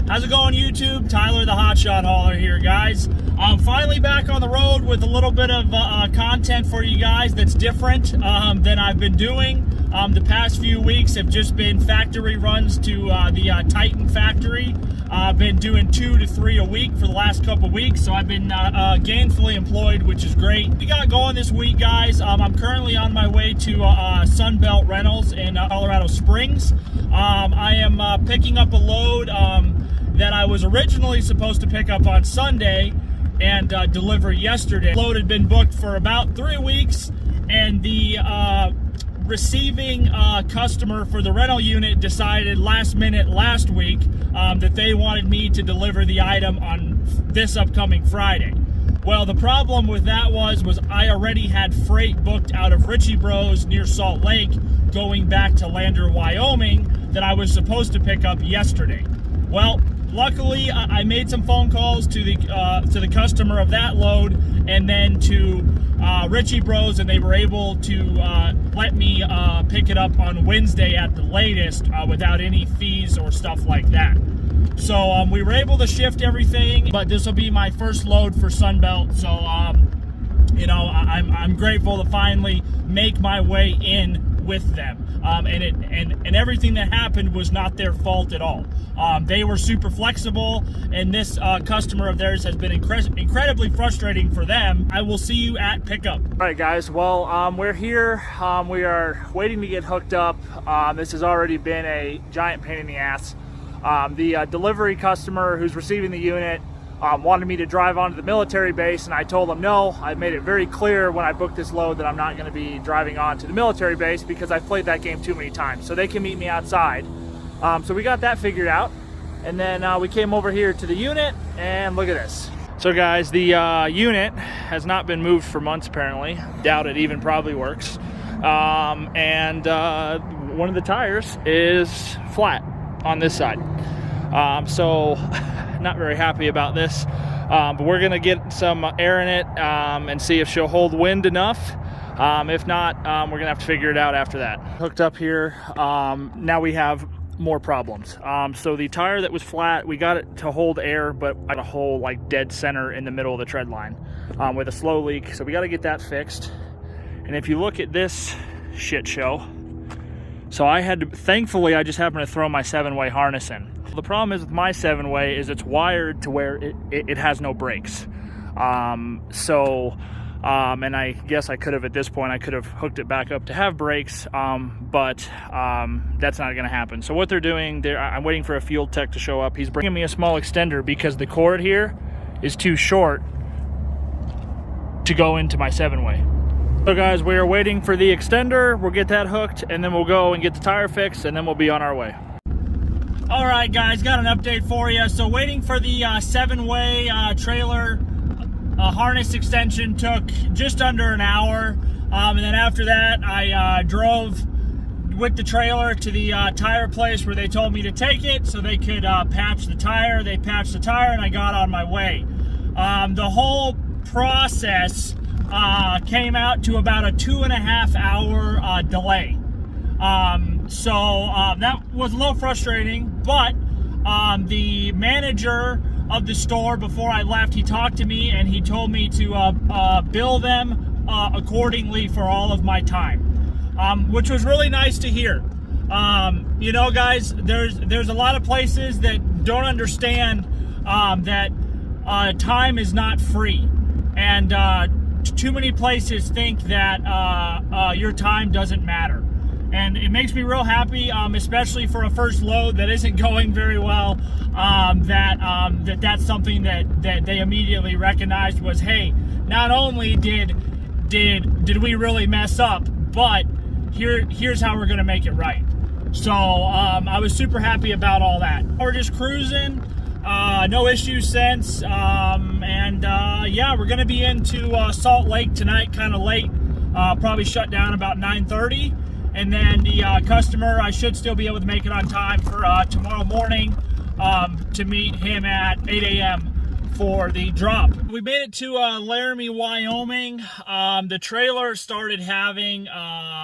How's it going, YouTube? Tyler the Hotshot Hauler here, guys. I'm finally back on the road with a little bit of content for you guys that's different than I've been doing. The past few weeks have just been factory runs to the Titan factory. I've been doing 2 to 3 a week for the last couple weeks, so I've been gainfully employed, which is great. We got going this week, guys. I'm currently on my way to Sunbelt Rentals in Colorado Springs. I am picking up a load that I was originally supposed to pick up on Sunday and deliver yesterday. The load had been booked for about 3 weeks, and the receiving customer for the rental unit decided last minute last week that they wanted me to deliver the item on this upcoming Friday. Well, the problem with that was I already had freight booked out of Richie Bros near Salt Lake going back to Lander, Wyoming that I was supposed to pick up yesterday. Well, luckily I made some phone calls to the customer of that load and then to Richie Bros, and they were able to let me pick it up on Wednesday at the latest without any fees or stuff like that. So we were able to shift everything, but this will be my first load for Sunbelt. So you know, I'm grateful to finally make my way in with them. And everything that happened was not their fault at all. They were super flexible, and this customer of theirs has been incredibly frustrating for them. I will see you at pickup. All right, guys. Well, we're here. We are waiting to get hooked up. This has already been a giant pain in the ass. The delivery customer who's receiving the unit wanted me to drive onto the military base, and I told them no. I made it very clear when I booked this load that I'm not going to be driving on to the military base because I've played that game too many times. So they can meet me outside. So we got that figured out, and then we came over here to the unit, and look at this. So guys, the unit has not been moved for months apparently. Doubt it even probably works. And one of the tires is flat on this side. So not very happy about this, but we're gonna get some air in it and see if she'll hold wind enough. If not, we're gonna have to figure it out after that. Hooked up here, now we have more problems. So the tire that was flat, we got it to hold air, but at a hole like dead center in the middle of the tread line with a slow leak. So we got to get that fixed. And if you look at this shit show, so I had to, thankfully I just happened to throw my 7-way harness in. The problem is with my 7-way is it's wired to where it has no brakes. And I guess I could have, at this point, I could have hooked it back up to have brakes, but that's not gonna happen. So what they're doing, I'm waiting for a field tech to show up. He's bringing me a small extender because the cord here is too short to go into my 7-way. So guys, we are waiting for the extender. We'll get that hooked, and then we'll go and get the tire fixed, and then we'll be on our way. All right, guys, got an update for you. So waiting for the 7-way trailer harness extension took just under an hour. And then after that, I drove with the trailer to the tire place where they told me to take it so they could patch the tire. They patched the tire, and I got on my way. The whole process came out to about a 2.5 hour delay. That was a little frustrating, but the manager of the store, before I left, he talked to me and he told me to bill them accordingly for all of my time, which was really nice to hear. You know, guys, there's a lot of places that don't understand that time is not free, and too many places think that your time doesn't matter. And it makes me real happy, especially for a first load that isn't going very well, that's something that they immediately recognized was, hey, not only did we really mess up, but here's how we're gonna make it right. So I was super happy about all that. We're just cruising, no issues since, yeah, we're gonna be into Salt Lake tonight, kind of late, probably shut down about 9:30. And then the customer, I should still be able to make it on time for tomorrow morning to meet him at 8 a.m. for the drop. We made it to Laramie, Wyoming. The trailer started having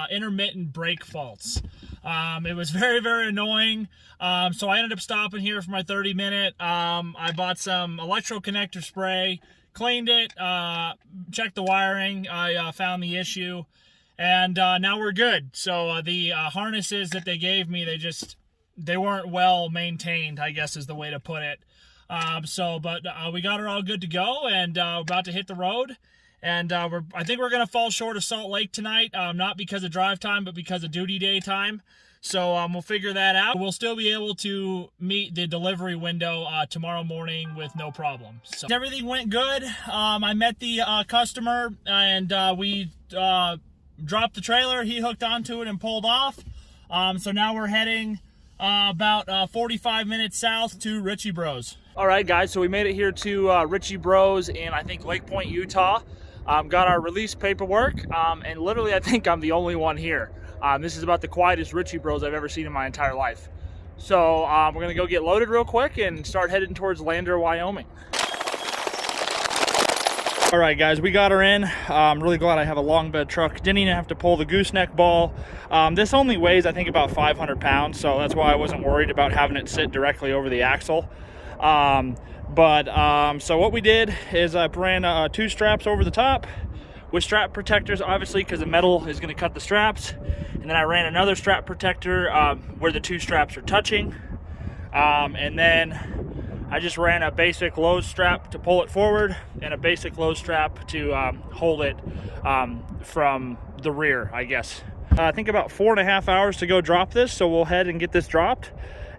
intermittent brake faults. It was very, very annoying. So I ended up stopping here for my 30-minute. I bought some electro connector spray, cleaned it, checked the wiring. I found the issue, and now we're good. So the harnesses that they gave me, they weren't well maintained, I guess is the way to put it. But we got her all good to go, and we're about to hit the road. And I think we're going to fall short of Salt Lake tonight, not because of drive time, but because of duty day time. So we'll figure that out. We'll still be able to meet the delivery window tomorrow morning with no problem. So everything went good. I met the customer, and we dropped the trailer. He hooked onto it and pulled off. So now we're heading about 45 minutes south to Richie Bros. All right, guys, so we made it here to Richie Bros in, I think, Lake Point, Utah. Got our release paperwork, and literally I think I'm the only one here. This is about the quietest Richie Bros I've ever seen in my entire life. So we're gonna go get loaded real quick and start heading towards Lander, Wyoming. All right, guys, we got her in. I'm really glad I have a long bed truck. Didn't even have to pull the gooseneck ball. This only weighs, I think, about 500 pounds, so that's why I wasn't worried about having it sit directly over the axle. So what we did is I ran 2 straps over the top with strap protectors, obviously, because the metal is going to cut the straps. And then I ran another strap protector where the 2 straps are touching. And then I just ran a basic low strap to pull it forward and a basic low strap to hold it from the rear, I guess. I think about 4.5 hours to go drop this, so we'll head and get this dropped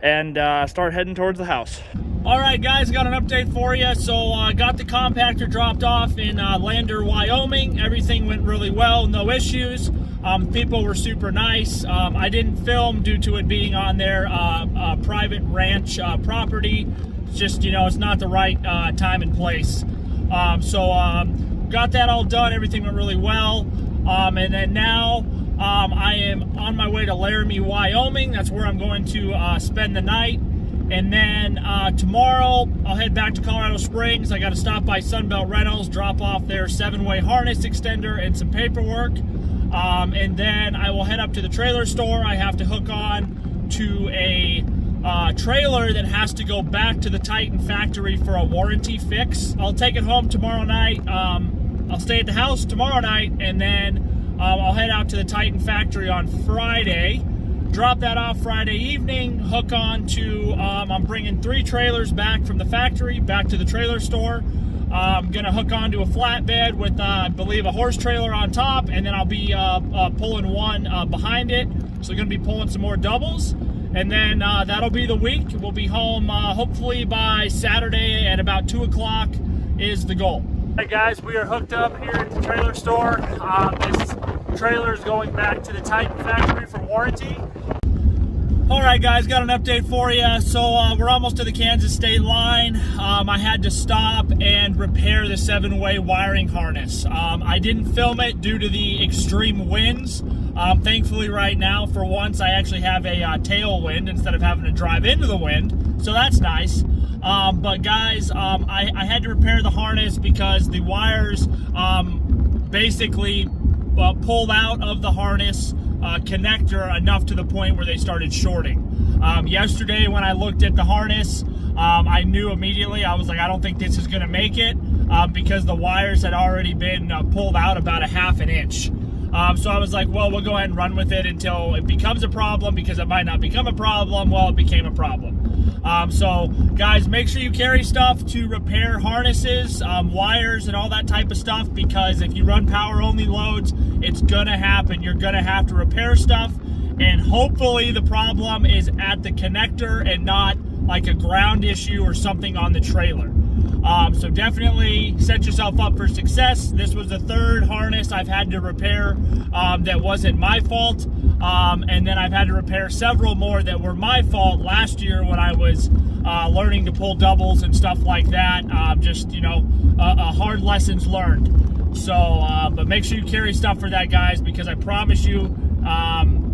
and start heading towards the house. All right, guys, got an update for you. So I got the compactor dropped off in Lander, Wyoming. Everything went really well, no issues. People were super nice. I didn't film due to it being on their private ranch property. It's just, it's not the right time and place. Got that all done. Everything went really well. And then now I am on my way to Laramie, Wyoming. That's where I'm going to spend the night. And then tomorrow I'll head back to Colorado Springs. I got to stop by Sunbelt Rentals, drop off their 7-way harness extender and some paperwork. And then I will head up to the trailer store. I have to hook on to a trailer that has to go back to the Titan factory for a warranty fix. I'll take it home tomorrow night. I'll stay at the house tomorrow night, and then I'll head out to the Titan factory on Friday. Drop that off Friday evening, hook on to, I'm bringing 3 trailers back from the factory, back to the trailer store. I'm going to hook onto a flatbed with, I believe, a horse trailer on top, and then I'll be pulling one behind it. So I'm going to be pulling some more doubles, and then that'll be the week. We'll be home hopefully by Saturday at about 2 o'clock is the goal. All right, guys, we are hooked up here at the trailer store. This trailer is going back to the Titan factory for warranty. All right, guys, got an update for you. So we're almost to the Kansas state line. I had to stop and repair the 7-way wiring harness. I didn't film it due to the extreme winds. Thankfully, right now, for once, I actually have a tailwind instead of having to drive into the wind. So that's nice. But guys, I had to repair the harness because the wires basically pulled out of the harness connector enough to the point where they started shorting. Yesterday when I looked at the harness, I knew immediately. I was like, I don't think this is going to make it because the wires had already been pulled out about 1/2 inch. So I was like, well, we'll go ahead and run with it until it becomes a problem, because it might not become a problem. Well, it became a problem. So guys, make sure you carry stuff to repair harnesses, wires, and all that type of stuff, because if you run power only loads, it's gonna happen. You're gonna have to repair stuff, and hopefully the problem is at the connector and not like a ground issue or something on the trailer. So definitely set yourself up for success. This was the 3rd harness I've had to repair that wasn't my fault. And then I've had to repair several more that were my fault last year when I was learning to pull doubles and stuff like that. Hard lessons learned. So, but make sure you carry stuff for that, guys, because I promise you,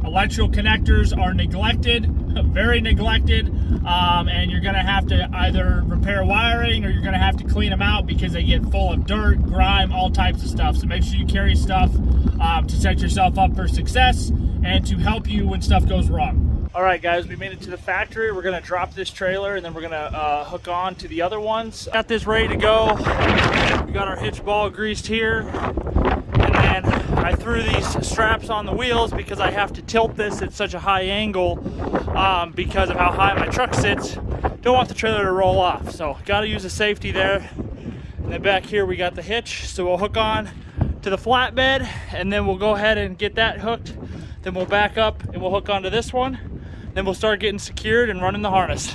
electrical connectors are neglected, very neglected, and you're gonna have to either repair wiring or you're gonna have to clean them out because they get full of dirt, grime, all types of stuff. So make sure you carry stuff to set yourself up for success. and to help you when stuff goes wrong. All right, guys, we made it to the factory. We're gonna drop this trailer and then we're gonna hook on to the other ones. Got this ready to go. We got our hitch ball greased here. And then I threw these straps on the wheels because I have to tilt this at such a high angle because of how high my truck sits. Don't want the trailer to roll off, so got to use a safety there. And then back here we got the hitch, so we'll hook on to the flatbed and then we'll go ahead and get that hooked. Then we'll back up and we'll hook onto this one. Then we'll start getting secured and running the harness.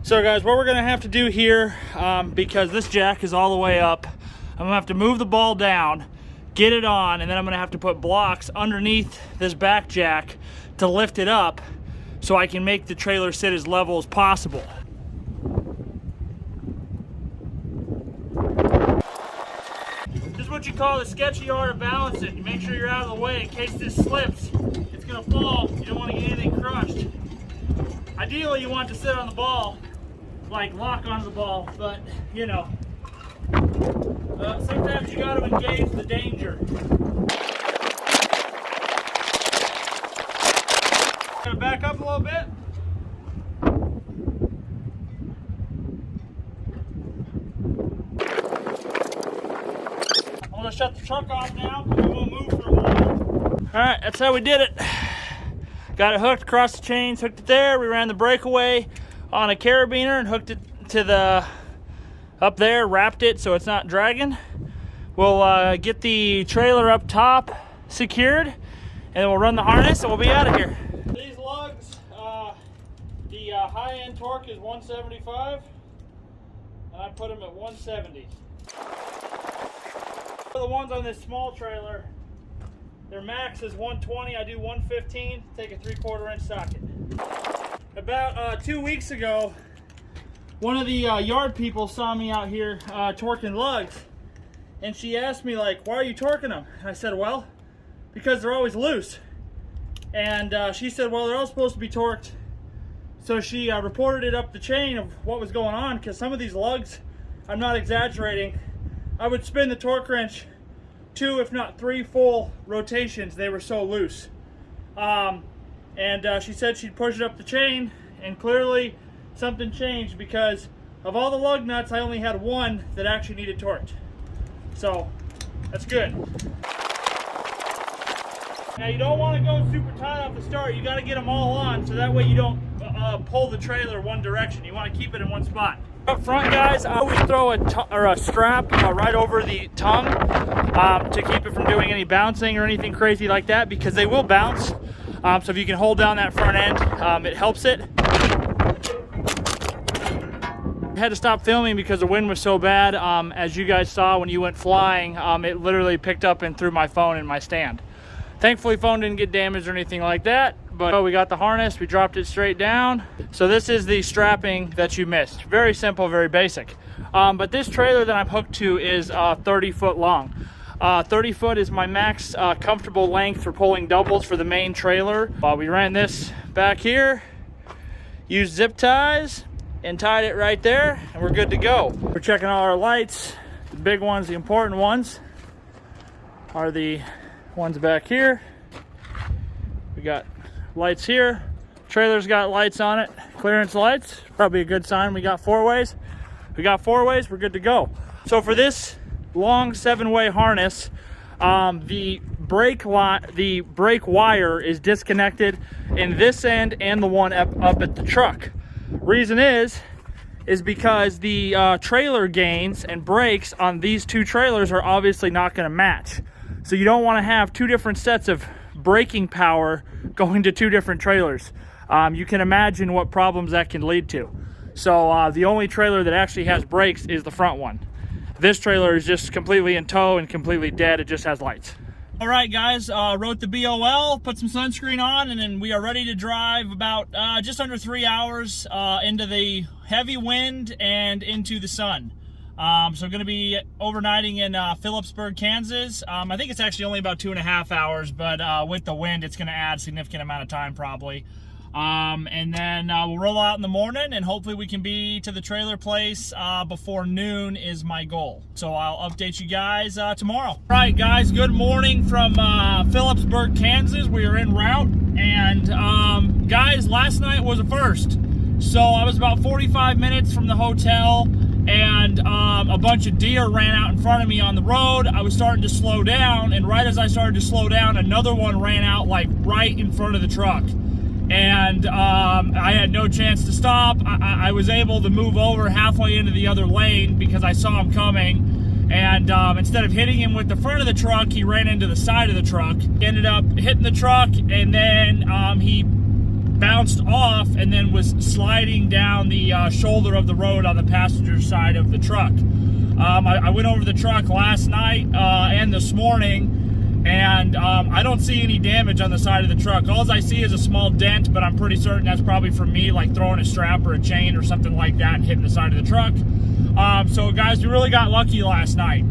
So guys, what we're gonna have to do here, because this jack is all the way up, I'm gonna have to move the ball down, get it on, and then I'm gonna have to put blocks underneath this back jack to lift it up so I can make the trailer sit as level as possible. This is what you call the sketchy art of balancing. You make sure you're out of the way in case this slips. It's gonna fall. You don't want to get anything crushed. Ideally, you want to sit on the ball, like lock onto the ball, but you know, sometimes you got to engage the danger. Gonna back up a little bit. I'm gonna shut the truck off now, and we won't move for a while. All right, that's how we did it. Got it hooked across the chains, hooked it there. We ran the breakaway on a carabiner and hooked it to the up there, wrapped it so it's not dragging. We'll get the trailer up top secured and then we'll run the harness and we'll be out of here. These lugs, the high end torque is 175 and I put them at 170. For the ones on this small trailer, their max is 120. I do 115, take a 3/4 inch socket. About 2 weeks ago, one of the yard people saw me out here torquing lugs, and she asked me, like, why are you torquing them? And I said, well, because they're always loose. And she said, well, they're all supposed to be torqued. So she reported it up the chain of what was going on, because some of these lugs, I'm not exaggerating, I would spin the torque wrench 2 if not 3 full rotations. They were so loose. And she said she'd push it up the chain, and clearly something changed because of all the lug nuts, I only had one that actually needed torqued. So that's good. Now you don't want to go super tight off the start. You got to get them all on so that way you don't pull the trailer one direction. You want to keep it in one spot. Up front, guys, I always throw a strap right over the tongue to keep it from doing any bouncing or anything crazy like that, because they will bounce. So if you can hold down that front end, it helps it. I had to stop filming because the wind was so bad. As you guys saw when you went flying, it literally picked up and threw my phone in my stand. Thankfully, phone didn't get damaged or anything like that, but we got the harness, we dropped it straight down. So this is the strapping that you missed. Very simple, very basic. But this trailer that I'm hooked to is 30 foot long. 30 foot is my max comfortable length for pulling doubles for the main trailer. We ran this back here, used zip ties, and tied it right there, and we're good to go. We're checking all our lights. The big ones, the important ones, are the ones back here. We got lights here. Trailer's got lights on it, clearance lights. Probably a good sign we got 4-ways. We got 4-ways, we're good to go. So for this long 7-way harness, the brake wire is disconnected in this end and the one up at the truck. Reason is because the trailer gains and brakes on these two trailers are obviously not going to match. So you don't want to have two different sets of braking power going to two different trailers. You can imagine what problems that can lead to. So the only trailer that actually has brakes is the front one. This trailer is just completely in tow and completely dead. It just has lights. All right, guys, wrote the BOL, put some sunscreen on, and then we are ready to drive about just under 3 hours into the heavy wind and into the sun. So I'm going to be overnighting in Phillipsburg, Kansas. I think it's actually only about 2.5 hours, but with the wind, it's going to add a significant amount of time probably. And then we'll roll out in the morning, and hopefully we can be to the trailer place before noon is my goal. So I'll update you guys tomorrow. All right, guys, good morning from Phillipsburg, Kansas. We are en route, and guys, last night was a first. So I was about 45 minutes from the hotel, and a bunch of deer ran out in front of me on the road. I was starting to slow down, and right as I started to slow down, another one ran out like right in front of the truck. And I had no chance to stop. I was able to move over halfway into the other lane because I saw him coming. And instead of hitting him with the front of the truck, he ran into the side of the truck. Ended up hitting the truck, and then he bounced off and then was sliding down the shoulder of the road on the passenger side of the truck. I went over the truck last night and this morning, and I don't see any damage on the side of the truck. All I see is a small dent, but I'm pretty certain that's probably from me like throwing a strap or a chain or something like that and hitting the side of the truck. So guys, we really got lucky last night.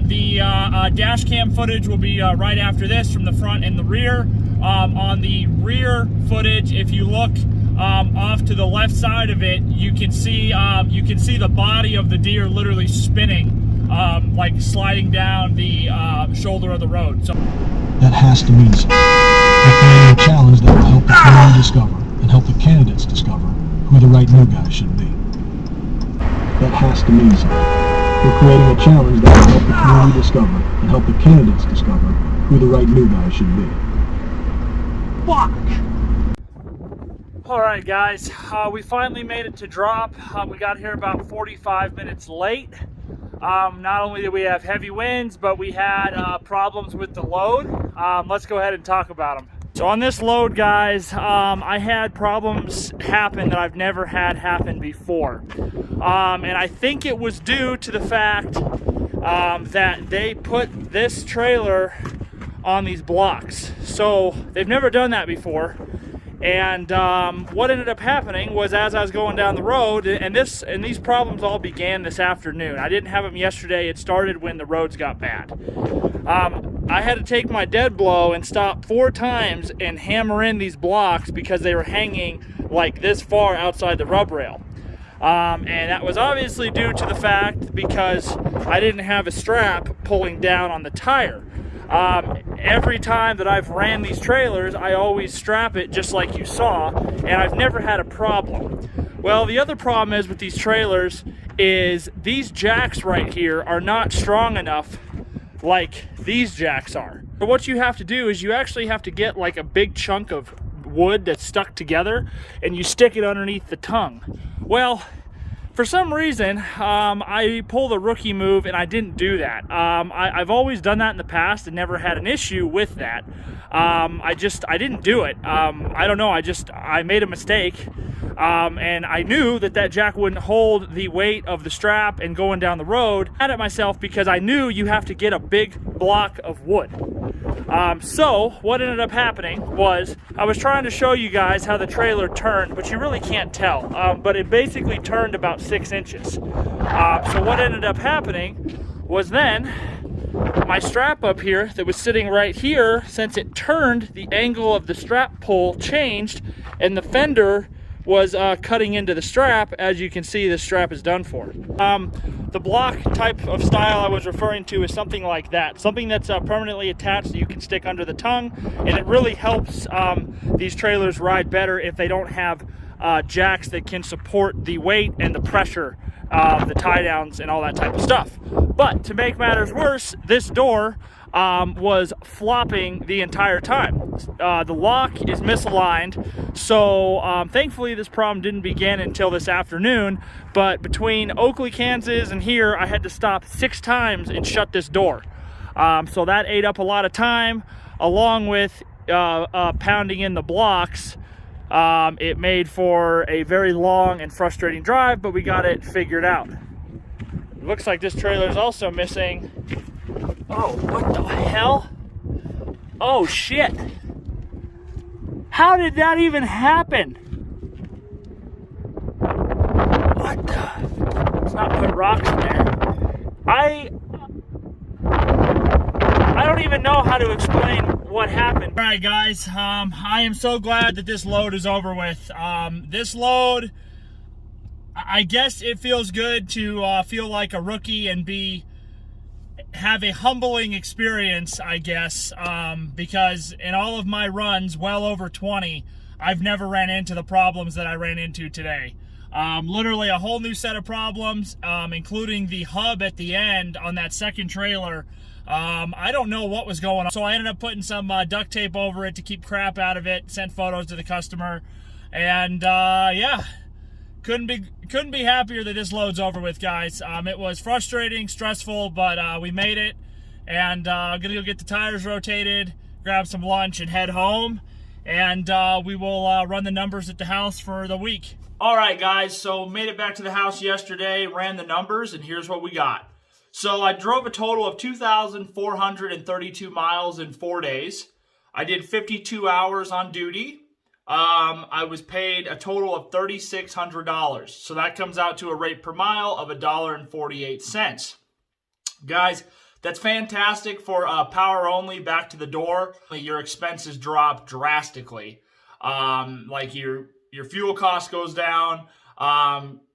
The dash cam footage will be right after this from the front and the rear. On the rear footage, if you look off to the left side of it, you can see the body of the deer literally spinning. Like sliding down the shoulder of the road. So that has to mean something. We're creating a challenge that will help the community discover and help the candidates discover who the right new guy should be. That has to mean something. We're creating a challenge that will help the community discover and help the candidates discover who the right new guy should be. Fuck! All right, guys, we finally made it to drop. We got here about 45 minutes late. Not only did we have heavy winds, but we had problems with the load. Let's go ahead and talk about them. So on this load, guys, I had problems happen that I've never had happen before. And I think it was due to the fact that they put this trailer on these blocks. So they've never done that before. And what ended up happening was, as I was going down the road, and these problems all began this afternoon. I didn't have them yesterday. It started when the roads got bad. I had to take my dead blow and stop 4 times and hammer in these blocks because they were hanging like this far outside the rub rail. And that was obviously due to the fact because I didn't have a strap pulling down on the tire. Every time that I've ran these trailers, I always strap it just like you saw, and I've never had a problem. Well, the other problem is with these trailers is these jacks right here are not strong enough like these jacks are. So what you have to do is you actually have to get like a big chunk of wood that's stuck together, and you stick it underneath the tongue. Well, for some reason, I pulled a rookie move and I didn't do that. I've always done that in the past and never had an issue with that. I didn't do it. I don't know, I made a mistake. And I knew that jack wouldn't hold the weight of the strap and going down the road. I mad at myself because I knew you have to get a big block of wood. So what ended up happening was I was trying to show you guys how the trailer turned, but you really can't tell. But it basically turned about 6 inches. So what ended up happening was then my strap up here that was sitting right here, since it turned, the angle of the strap pull changed, and the fender was cutting into the strap. As you can see, the strap is done for. The block type of style I was referring to is something like that, something that's permanently attached that you can stick under the tongue, and it really helps these trailers ride better if they don't have jacks that can support the weight and the pressure of the tie downs and all that type of stuff. But to make matters worse, this door was flopping the entire time. The lock is misaligned, so thankfully this problem didn't begin until this afternoon, but between Oakley, Kansas and here, I had to stop 6 times and shut this door. So that ate up a lot of time, along with pounding in the blocks. It made for a very long and frustrating drive, but we got it figured out. It looks like this trailer is also missing. Oh, what the hell? Oh shit. How did that even happen? What the? Let's not put rocks in there. I don't even know how to explain what happened. All right, guys. I am so glad that this load is over with. This load, I guess it feels good to feel like a rookie and have a humbling experience, I guess, because in all of my runs, well over 20, I've never ran into the problems that I ran into today. Literally a whole new set of problems, including the hub at the end on that second trailer. I don't know what was going on, so I ended up putting some duct tape over it to keep crap out of it, sent photos to the customer, and yeah, couldn't be happier that this load's over with, guys. It was frustrating, stressful, but we made it, and I'm gonna go get the tires rotated, grab some lunch, and head home, and we will run the numbers at the house for the week. All right, guys, so made it back to the house yesterday, ran the numbers, and here's what we got. So I drove a total of 2,432 miles in 4 days. I did 52 hours on duty. I was paid a total of $3,600. So that comes out to a rate per mile of $1.48. Guys, that's fantastic for power only back to the door. Your expenses drop drastically. Like your fuel cost goes down.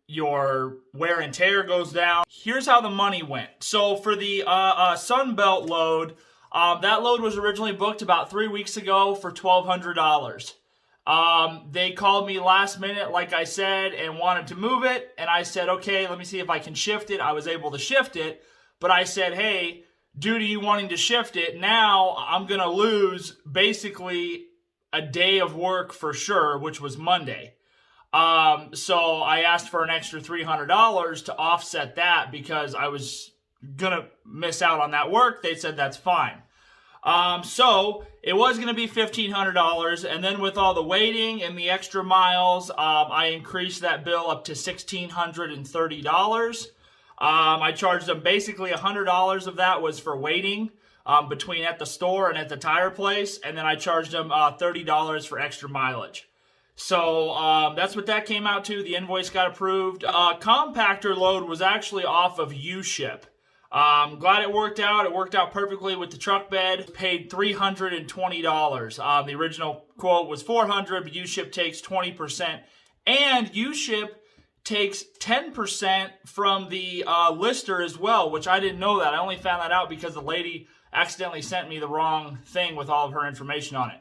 Your wear and tear goes down. Here's how the money went. So for the Sunbelt load, that load was originally booked about 3 weeks ago for $1,200. They called me last minute, like I said, and wanted to move it. And I said, okay, let me see if I can shift it. I was able to shift it. But I said, hey, due to you wanting to shift it, now I'm going to lose basically a day of work for sure, which was Monday. So I asked for an extra $300 to offset that because I was going to miss out on that work. They said that's fine. So it was going to be $1,500. And then with all the waiting and the extra miles, I increased that bill up to $1,630. I charged them basically $100 of that was for waiting, between at the store and at the tire place. And then I charged them, $30 for extra mileage. So that's what that came out to. The invoice got approved. Compactor load was actually off of U-Ship. Glad it worked out. It worked out perfectly with the truck bed. Paid $320. The original quote was $400, but U-Ship takes 20%. And U-Ship takes 10% from the lister as well, which I didn't know that. I only found that out because the lady accidentally sent me the wrong thing with all of her information on it.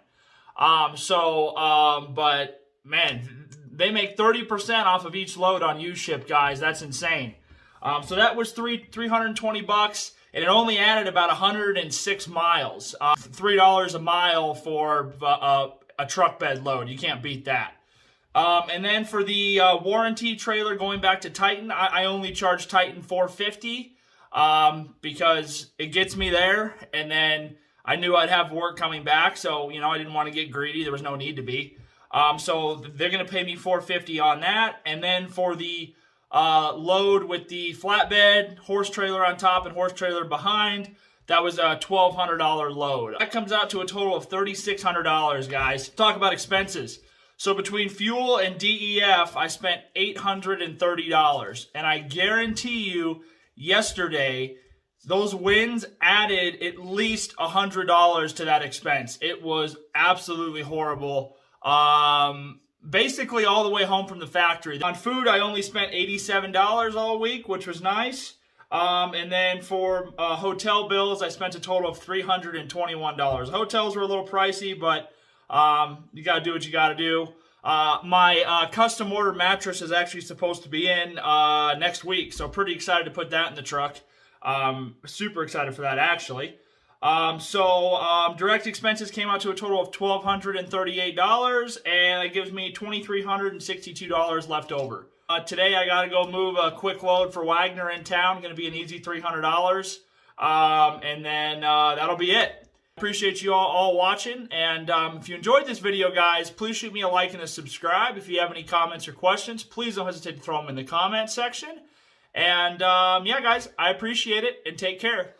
But man, they make 30% off of each load on U-Ship, guys. That's insane. So that was $320, and it only added about 106 miles. $3 a mile for a truck bed load. You can't beat that. And then for the warranty trailer going back to Titan, I only charge Titan $450 because it gets me there, and then I knew I'd have work coming back, so I didn't want to get greedy. There was no need to be. So they're going to pay me $450 on that, and then for the load with the flatbed, horse trailer on top and horse trailer behind, that was a $1,200 load. That comes out to a total of $3,600, guys. Talk about expenses. So between fuel and DEF, I spent $830, and I guarantee you, yesterday, those wins added at least $100 to that expense. It was absolutely horrible. Basically all the way home from the factory. On food, I only spent $87 all week, which was nice. And then for hotel bills, I spent a total of $321. Hotels were a little pricey, but you got to do what you got to do. My custom order mattress is actually supposed to be in next week, so pretty excited to put that in the truck. Super excited for that, actually. Direct expenses came out to a total of $1,238, and it gives me $2,362 left over. Today I got to go move a quick load for Wagner in town. Going to be an easy $300, and then that'll be it. Appreciate you all watching, and if you enjoyed this video, guys, please shoot me a like and a subscribe. If you have any comments or questions, please don't hesitate to throw them in the comment section. And yeah, guys, I appreciate it, and take care.